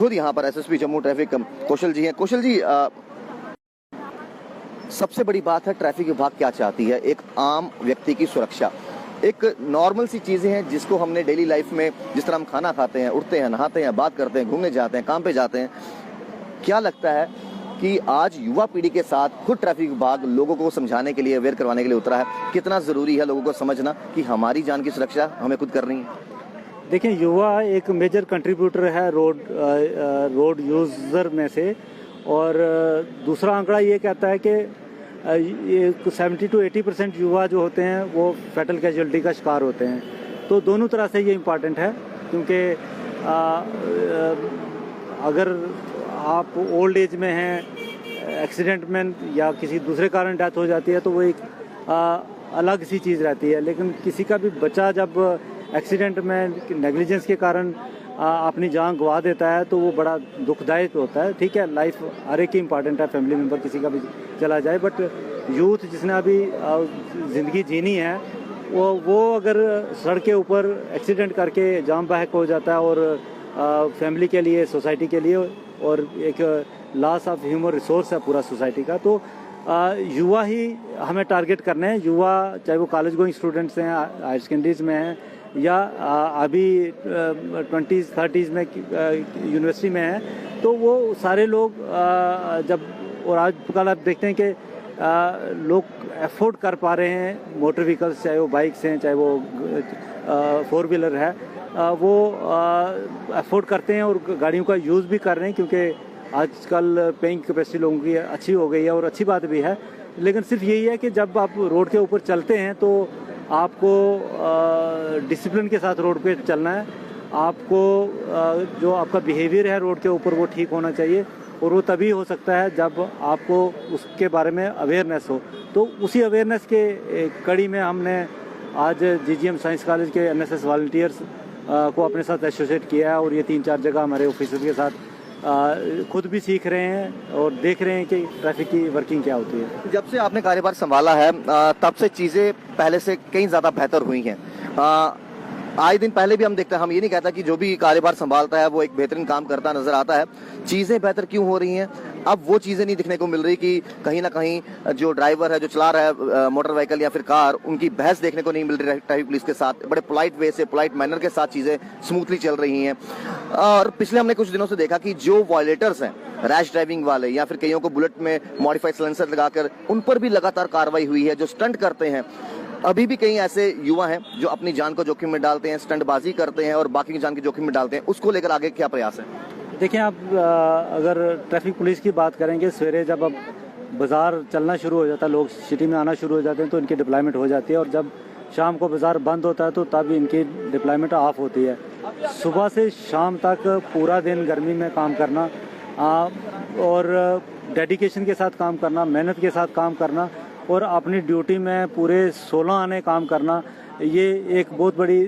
खुद यहाँ पर एसएसपी जम्मू ट्रैफिक कौशल जी हैं। कौशल जी, सबसे बड़ी बात है ट्रैफिक विभाग क्या चाहती है, एक आम व्यक्ति की सुरक्षा। एक नॉर्मल सी चीजें हैं जिसको हमने डेली लाइफ में, जिस तरह हम खाना खाते हैं, उठते हैं, नहाते हैं, बात करते हैं, घूमने जाते हैं, काम पे जाते हैं। क्या लगता है कि आज युवा पीढ़ी के साथ खुद ट्रैफिक विभाग लोगों को समझाने के लिए, अवेयर करवाने के लिए उतरा है। कितना जरूरी है लोगों को समझना कि हमारी जान की सुरक्षा हमें खुद करनी है? देखिए, युवा एक मेजर कंट्रीब्यूटर है रोड यूज़र में से। और दूसरा आंकड़ा ये कहता है कि 70 to 80% युवा जो होते हैं वो फैटल कैजुअलिटी का शिकार होते हैं। तो दोनों तरह से ये इम्पॉर्टेंट है, क्योंकि अगर आप ओल्ड एज में हैं, एक्सीडेंट में या किसी दूसरे कारण डेथ हो जाती है तो वो एक अलग सी चीज़ रहती है। लेकिन किसी का भी बच्चा जब एक्सीडेंट में नेग्लिजेंस के कारण अपनी जान गंवा देता है तो वो बड़ा दुखदायक होता है। ठीक है, लाइफ हर एक ही इम्पॉर्टेंट है, फैमिली मेम्बर किसी का भी चला जाए, बट यूथ जिसने अभी ज़िंदगी जीनी है वो अगर सड़क के ऊपर एक्सीडेंट करके जान बहक हो जाता है और फैमिली के लिए, सोसाइटी के लिए, और एक लॉस ऑफ ह्यूमन रिसोर्स है पूरा सोसाइटी का। तो युवा ही हमें टारगेट करने हैं। युवा चाहे वो कॉलेज गोइंग स्टूडेंट्स हैं, हायर सेकेंडरीज में हैं, या अभी 20s 30s में यूनिवर्सिटी में हैं, तो वो सारे लोग जब, और आजकल आप देखते हैं कि लोग अफोर्ड कर पा रहे हैं मोटर व्हीकल्स, चाहे वो बाइक्स हैं, चाहे वो 4 व्हीलर है, वो अफोर्ड करते हैं और गाड़ियों का यूज़ भी कर रहे हैं, क्योंकि आजकल पेइंग कैपेसिटी लोगों की अच्छी हो गई है और अच्छी बात भी है। लेकिन सिर्फ यही है कि जब आप रोड के ऊपर चलते हैं तो आपको डिसिप्लिन के साथ रोड पे चलना है। आपको जो आपका बिहेवियर है रोड के ऊपर वो ठीक होना चाहिए, और वो तभी हो सकता है जब आपको उसके बारे में अवेयरनेस हो। तो उसी अवेयरनेस के कड़ी में हमने आज जीजीएम साइंस कॉलेज के एनएसएस वॉलंटियर्स को अपने साथ एसोसिएट किया है, और ये 3-4 जगह हमारे ऑफिसर्स के साथ खुद भी सीख रहे हैं और देख रहे हैं कि ट्रैफिक की वर्किंग क्या होती है। जब से आपने कार्यभार संभाला है तब से चीजें पहले से कई ज्यादा बेहतर हुई हैं। आए दिन पहले भी हम देखते हैं, हम ये नहीं कहता कि जो भी कार्यभार संभालता है वो एक बेहतरीन काम करता नजर आता है। चीजें बेहतर क्यों हो रही हैं? अब वो चीजें नहीं दिखने को मिल रही कि कहीं ना कहीं जो ड्राइवर है, जो चला रहा है मोटर व्हीकल या फिर कार, उनकी बहस देखने को नहीं मिल रही ट्रैफिक पुलिस के साथ। बड़े पोलाइट वे से, पोलाइट मैनर के साथ चीजें स्मूथली चल रही हैं। और पिछले हमने कुछ दिनों से देखा कि जो वॉयलेटर्स हैं, रैश ड्राइविंग वाले, या फिर कईयों को बुलेट में मॉडिफाइड साइलेंसर लगाकर, उन पर भी लगातार कार्रवाई हुई है। जो स्टंट करते हैं, अभी भी कई ऐसे युवा हैं जो अपनी जान को जोखिम में डालते हैं, स्टंटबाजी करते हैं और बाकी की जान की जोखिम में डालते हैं। उसको लेकर आगे क्या प्रयास है? देखिए, आप अगर ट्रैफिक पुलिस की बात करेंगे, सवेरे जब अब बाज़ार चलना शुरू हो जाता है, लोग सिटी में आना शुरू हो जाते हैं, तो इनकी डिप्लॉयमेंट हो जाती है, और जब शाम को बाज़ार बंद होता है तो तब इनकी डिप्लॉयमेंट ऑफ होती है। सुबह से शाम तक पूरा दिन गर्मी में काम करना और डेडिकेशन के साथ काम करना, मेहनत के साथ काम करना, और अपनी ड्यूटी में पूरे 16 आने काम करना, ये एक बहुत बड़ी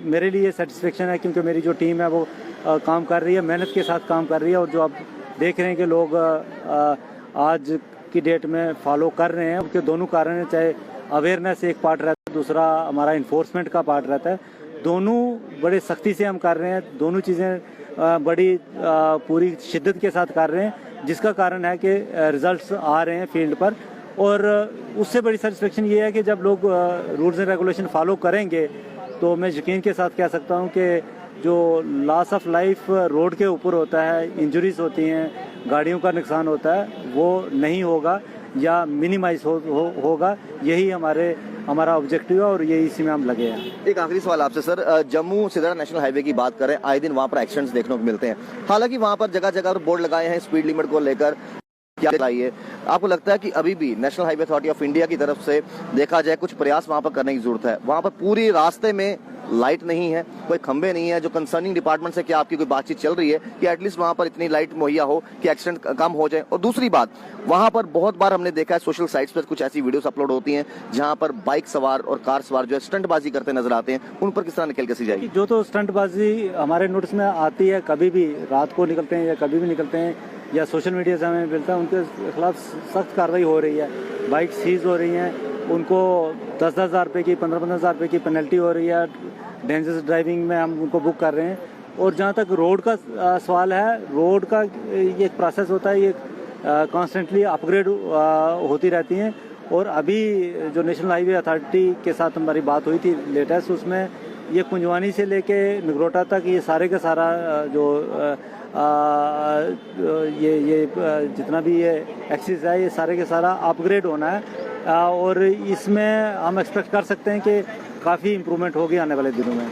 मेरे लिए सेटिस्फेक्शन है, क्योंकि मेरी जो टीम है वो काम कर रही है, मेहनत के साथ काम कर रही है। और जो आप देख रहे हैं कि लोग आज की डेट में फॉलो कर रहे हैं, उनके दोनों कारण हैं। चाहे अवेयरनेस एक पार्ट रहता है, दूसरा हमारा इन्फोर्समेंट का पार्ट रहता है। दोनों बड़े सख्ती से हम कर रहे हैं, दोनों चीज़ें बड़ी पूरी शिद्दत के साथ कर रहे हैं, जिसका कारण है कि रिजल्ट्स आ रहे हैं फील्ड पर। और उससे बड़ी सेटिस्फेक्शन ये है कि जब लोग रूल्स एंड रेगुलेशन फॉलो करेंगे तो मैं यकीन के साथ कह सकता हूँ कि जो लॉस ऑफ लाइफ रोड के ऊपर होता है, इंजरीज होती हैं, गाड़ियों का नुकसान होता है, वो नहीं होगा या मिनिमाइज होगा। यही हमारा ऑब्जेक्टिव है और यही इसी में हम लगे हैं। एक आखिरी सवाल आपसे sir, Jammu Sidra national highway की बात करें, आए दिन वहाँ पर एक्सीडेंट्स देखने को मिलते हैं। हालांकि वहाँ पर जगह जगह बोर्ड लगाए हैं स्पीड लिमिट को लेकर। क्या चाहिए आपको लगता है कि अभी भी national highway authority of India की तरफ से देखा जाए कुछ प्रयास वहां पर करने की जरूरत है? वहां पर पूरी रास्ते में लाइट नहीं है, कोई खंबे नहीं है। जो कंसर्निंग डिपार्टमेंट से क्या आपकी कोई बातचीत चल रही है कि एटलीस्ट वहां पर इतनी लाइट मुहैया हो कि एक्सीडेंट कम हो जाए? और दूसरी बात, वहां पर बहुत बार हमने देखा है सोशल साइट्स पर कुछ ऐसी वीडियोस अपलोड होती हैं जहां पर बाइक सवार और कार सवार जो है स्टंटबाजी करते नजर आते हैं। उन पर किस तरह निकल कसी जाएगी? जो तो स्टंटबाजी हमारे नोटिस में आती है, कभी भी रात को निकलते हैं या कभी भी निकलते हैं या सोशल मीडिया से हमें मिलता है, उनके खिलाफ सख्त कार्रवाई हो रही है। बाइक सीज हो रही हैं, उनको 10,000 रुपये की, 15,000 रुपये की पेनल्टी हो रही है। डेंजरस ड्राइविंग में हम उनको बुक कर रहे हैं। और जहाँ तक रोड का सवाल है, रोड का ये एक प्रोसेस होता है, ये कॉन्स्टेंटली अपग्रेड होती रहती हैं। और अभी जो नेशनल हाईवे अथॉरिटी के साथ हमारी बात हुई थी लेटेस्ट, उसमें ये कुंजवानी से लेके निगरोटा तक ये सारे का सारा जो ये जितना भी ये एक्सिस है, ये सारे के सारा अपग्रेड होना है और इसमें हम एक्सपेक्ट कर सकते हैं कि काफ़ी इम्प्रूवमेंट होगी आने वाले दिनों में।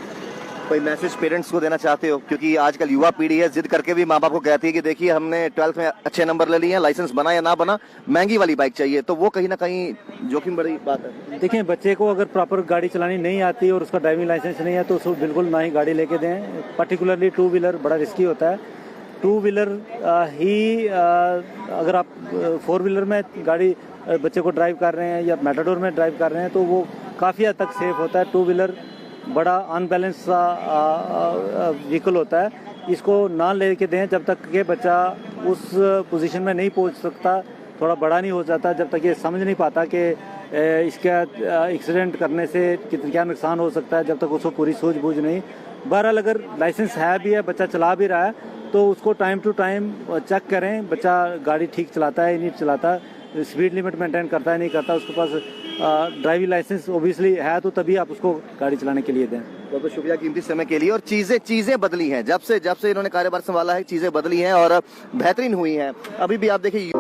कोई मैसेज पेरेंट्स को देना चाहते हो, क्योंकि आजकल युवा पीढ़ी है, जिद करके भी माँ बाप को कहती है कि देखिए हमने 12th में अच्छे नंबर ले लिए हैं, लाइसेंस बना या ना बना, महंगी वाली बाइक चाहिए, तो वो कहीं ना कहीं जोखिम बड़ी बात है। देखिए, बच्चे को अगर प्रॉपर गाड़ी चलानी नहीं आती और उसका ड्राइविंग लाइसेंस नहीं है तो उसको बिल्कुल ना ही गाड़ी लेके दें। पर्टिकुलरली 2 व्हीलर बड़ा रिस्की होता है। 2 व्हीलर ही अगर आप 4 व्हीलर में गाड़ी बच्चे को ड्राइव कर रहे हैं या मेटाडोर में ड्राइव कर रहे हैं तो वो काफ़ी हद तक सेफ होता है। 2 व्हीलर बड़ा अनबैलेंस सा व्हीकल होता है, इसको ना लेके दें जब तक कि बच्चा उस पोजीशन में नहीं पहुंच सकता, थोड़ा बड़ा नहीं हो जाता, जब तक ये समझ नहीं पाता कि इसका एक्सीडेंट करने से क्या नुकसान हो सकता है, जब तक उसको पूरी सूझबूझ नहीं। बहरहाल अगर लाइसेंस है भी है, बच्चा चला भी रहा है, तो उसको टाइम टू टाइम चेक करें, बच्चा गाड़ी ठीक चलाता है नहीं चलाता, स्पीड लिमिट मेंटेन करता है नहीं करता, उसके पास ड्राइविंग लाइसेंस ओबियसली है तो तभी आप उसको गाड़ी चलाने के लिए दें। बहुत बहुत शुक्रिया कीमती समय के लिए। और चीजें बदली हैं, जब से इन्होंने कार्यभार संभाला है, चीजें बदली हैं और बेहतरीन हुई हैं। अभी भी आप देखिए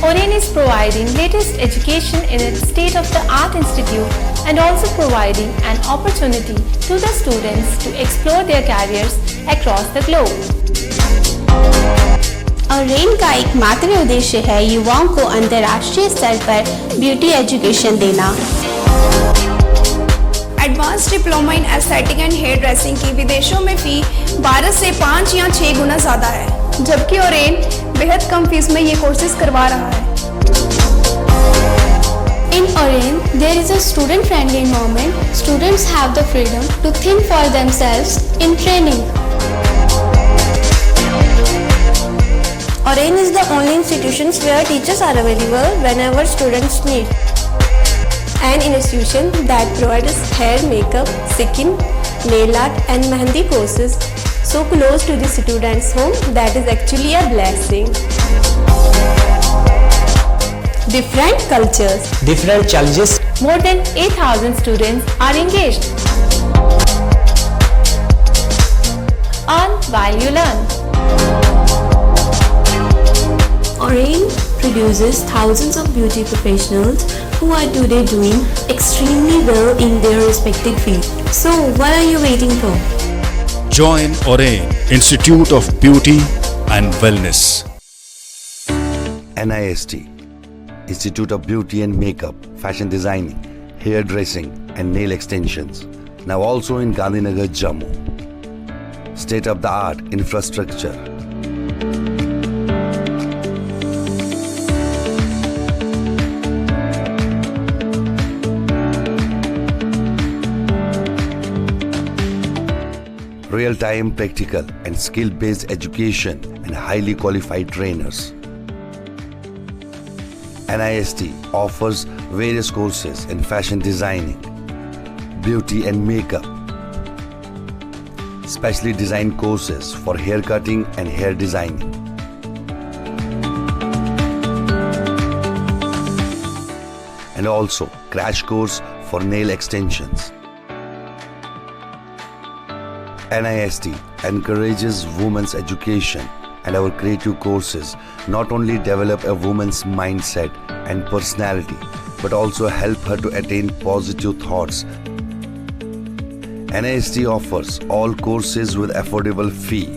Oren is providing latest education in its state-of-the-art institute and also providing an opportunity to the students to explore their careers across the globe. Orane का एकमात्र उद्देश्य है युवाओं को अंतर्राष्ट्रीय स्तर पर ब्यूटी एजुकेशन देना। Advance diploma in aesthetic and hair dressing की विदेशों में फी 12 से 5 या 6 गुना ज़्यादा है, जबकि ओरेन बेहद कम फीस में ये कोर्सेज करवा रहा है। In Oren, there is a student-friendly environment. Students have the freedom to think for themselves in training. Oren is the only institution where teachers are available whenever students need. An institution that provides hair, makeup, skin, nail art and mehendi courses so close to the students' home that is actually a blessing. Different cultures, different challenges. More than 8,000 students are engaged. Earn while you learn. Oren produces thousands of beauty professionals who are today doing extremely well in their respective field. So what are you waiting for? Join Oren Institute of Beauty and Wellness. NIST Institute of Beauty and Makeup, Fashion Designing, Hair Dressing and Nail Extensions. Now also in Gandhinagar, Jammu. State-of-the-art infrastructure. Real-time practical and skill-based education and highly qualified trainers. NIST offers various courses in fashion designing, beauty and makeup, specially designed courses for hair cutting and hair designing. And also crash course for nail extensions. NIST encourages women's education, and our creative courses not only develop a woman's mindset and personality, but also help her to attain positive thoughts. NIST offers all courses with affordable fee.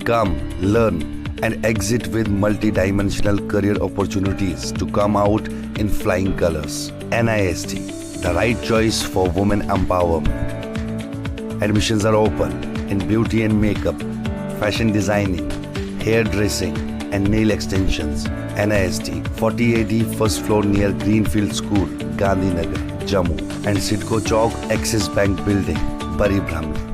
Come, learn, and exit with multi-dimensional career opportunities to come out in flying colors. NIST, the right choice for women empowerment. Admissions are open in beauty and makeup, fashion designing, hair dressing and nail extensions. NIST 40AD first floor near Greenfield School, Gandhinagar, Jammu, and Sidco Chowk Axis Bank Building, Bari Brahmani.